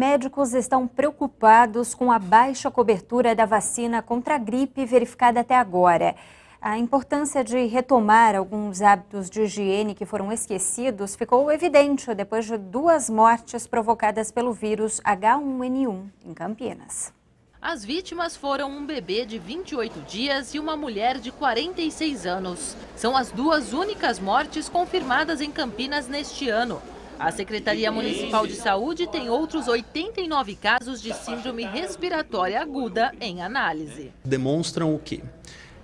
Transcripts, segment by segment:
Médicos estão preocupados com a baixa cobertura da vacina contra a gripe verificada até agora. A importância de retomar alguns hábitos de higiene que foram esquecidos ficou evidente depois de 2 mortes provocadas pelo vírus H1N1 em Campinas. As vítimas foram um bebê de 28 dias e uma mulher de 46 anos. São as 2 únicas mortes confirmadas em Campinas neste ano. A Secretaria Municipal de Saúde tem outros 89 casos de síndrome respiratória aguda em análise. Demonstram o quê?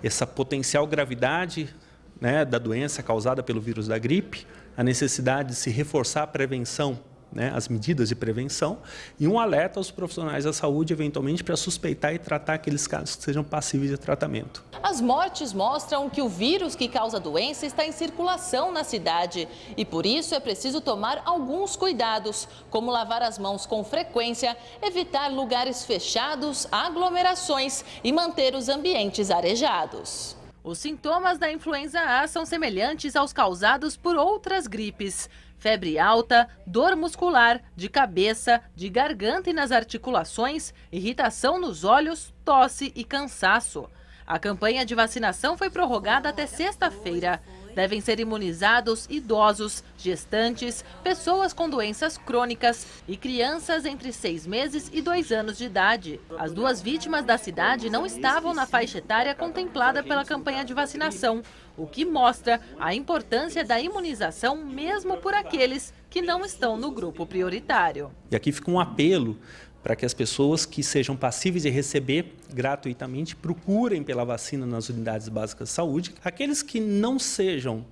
Essa potencial gravidade, né, da doença causada pelo vírus da gripe, a necessidade de se reforçar a prevenção, né, as medidas de prevenção, e um alerta aos profissionais da saúde, eventualmente, para suspeitar e tratar aqueles casos que sejam passíveis de tratamento. As mortes mostram que o vírus que causa a doença está em circulação na cidade e, por isso, é preciso tomar alguns cuidados, como lavar as mãos com frequência, evitar lugares fechados, aglomerações e manter os ambientes arejados. Os sintomas da influenza A são semelhantes aos causados por outras gripes. Febre alta, dor muscular, de cabeça, de garganta e nas articulações, irritação nos olhos, tosse e cansaço. A campanha de vacinação foi prorrogada até sexta-feira. Devem ser imunizados idosos, gestantes, pessoas com doenças crônicas e crianças entre 6 meses e 2 anos de idade. As 2 vítimas da cidade não estavam na faixa etária contemplada pela campanha de vacinação, o que mostra a importância da imunização mesmo por aqueles que não estão no grupo prioritário. E aqui fica um apelo para que as pessoas que sejam passíveis de receber gratuitamente procurem pela vacina nas unidades básicas de saúde. Aqueles que não sejam,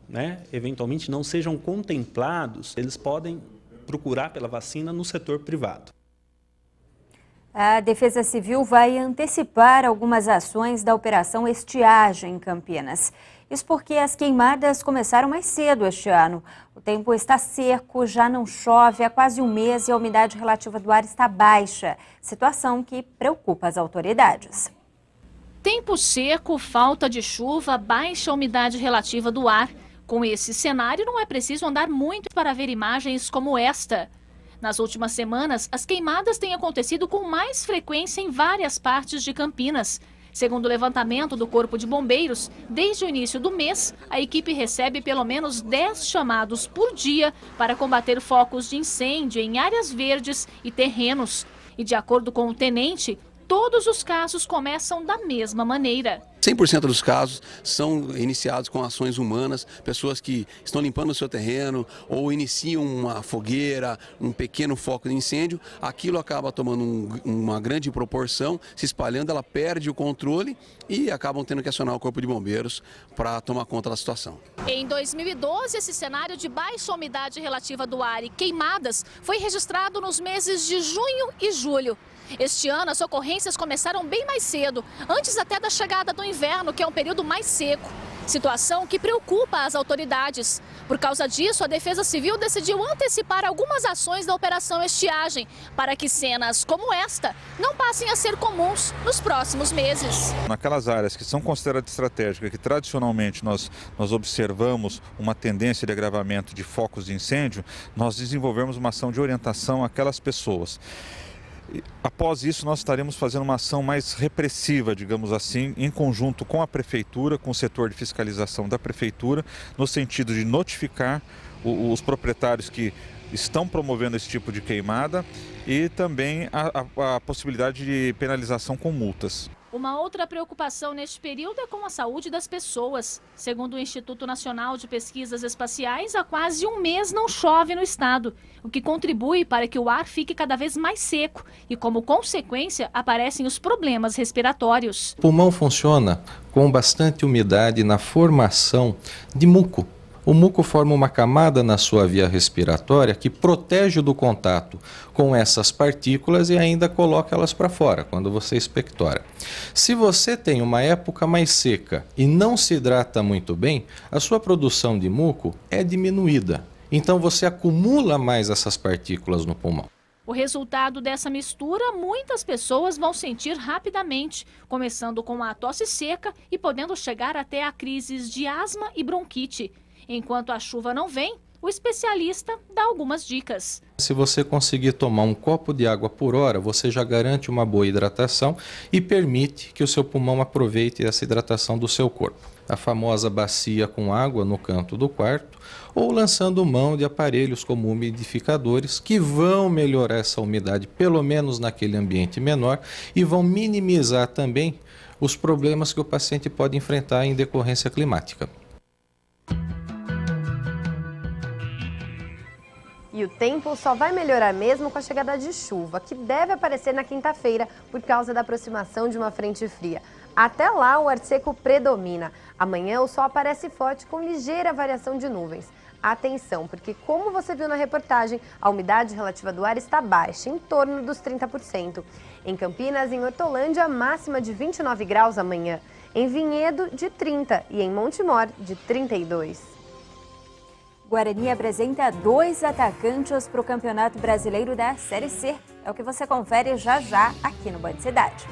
eventualmente não sejam contemplados, eles podem procurar pela vacina no setor privado. A Defesa Civil vai antecipar algumas ações da Operação Estiagem em Campinas. Isso porque as queimadas começaram mais cedo este ano. O tempo está seco, já não chove há quase um mês e a umidade relativa do ar está baixa, situação que preocupa as autoridades. Tempo seco, falta de chuva, baixa umidade relativa do ar. Com esse cenário, não é preciso andar muito para ver imagens como esta. Nas últimas semanas, as queimadas têm acontecido com mais frequência em várias partes de Campinas. Segundo o levantamento do Corpo de Bombeiros, desde o início do mês, a equipe recebe pelo menos 10 chamados por dia para combater focos de incêndio em áreas verdes e terrenos. E de acordo com o tenente, todos os casos começam da mesma maneira. 100% dos casos são iniciados com ações humanas, pessoas que estão limpando o seu terreno ou iniciam uma fogueira, um pequeno foco de incêndio, aquilo acaba tomando uma grande proporção, se espalhando, ela perde o controle e acabam tendo que acionar o Corpo de Bombeiros para tomar conta da situação. Em 2012, esse cenário de baixa umidade relativa do ar e queimadas foi registrado nos meses de junho e julho. Este ano, as ocorrências começaram bem mais cedo, antes até da chegada do inverno, que é um período mais seco. Situação que preocupa as autoridades. Por causa disso, a Defesa Civil decidiu antecipar algumas ações da Operação Estiagem, para que cenas como esta não passem a ser comuns nos próximos meses. Naquelas áreas que são consideradas estratégicas, que tradicionalmente nós observamos uma tendência de agravamento de focos de incêndio, nós desenvolvemos uma ação de orientação àquelas pessoas. Após isso, nós estaremos fazendo uma ação mais repressiva, digamos assim, em conjunto com a Prefeitura, com o setor de fiscalização da Prefeitura, no sentido de notificar os proprietários que estão promovendo esse tipo de queimada e também a possibilidade de penalização com multas. Uma outra preocupação neste período é com a saúde das pessoas. Segundo o Instituto Nacional de Pesquisas Espaciais, há quase um mês não chove no estado, o que contribui para que o ar fique cada vez mais seco e, como consequência, aparecem os problemas respiratórios. O pulmão funciona com bastante umidade na formação de muco. O muco forma uma camada na sua via respiratória que protege do contato com essas partículas e ainda coloca elas para fora quando você expectora. Se você tem uma época mais seca e não se hidrata muito bem, a sua produção de muco é diminuída. Então você acumula mais essas partículas no pulmão. O resultado dessa mistura, muitas pessoas vão sentir rapidamente, começando com a tosse seca e podendo chegar até a crises de asma e bronquite. Enquanto a chuva não vem, o O especialista dá algumas dicas. Se você conseguir tomar um copo de água por hora, você já garante uma boa hidratação e permite que o seu pulmão aproveite essa hidratação do seu corpo. A famosa bacia com água no canto do quarto, ou lançando mão de aparelhos como umidificadores que vão melhorar essa umidade, pelo menos naquele ambiente menor, e vão minimizar também os problemas que o paciente pode enfrentar em decorrência climática. E o tempo só vai melhorar mesmo com a chegada de chuva, que deve aparecer na quinta-feira por causa da aproximação de uma frente fria. Até lá, o ar seco predomina. Amanhã, o sol aparece forte com ligeira variação de nuvens. Atenção, porque como você viu na reportagem, a umidade relativa do ar está baixa, em torno dos 30%. Em Campinas, em Hortolândia, máxima de 29 graus amanhã. Em Vinhedo, de 30 e em Montemor, de 32. Guarani apresenta 2 atacantes para o Campeonato Brasileiro da Série C. É o que você confere já já aqui no Band Cidade.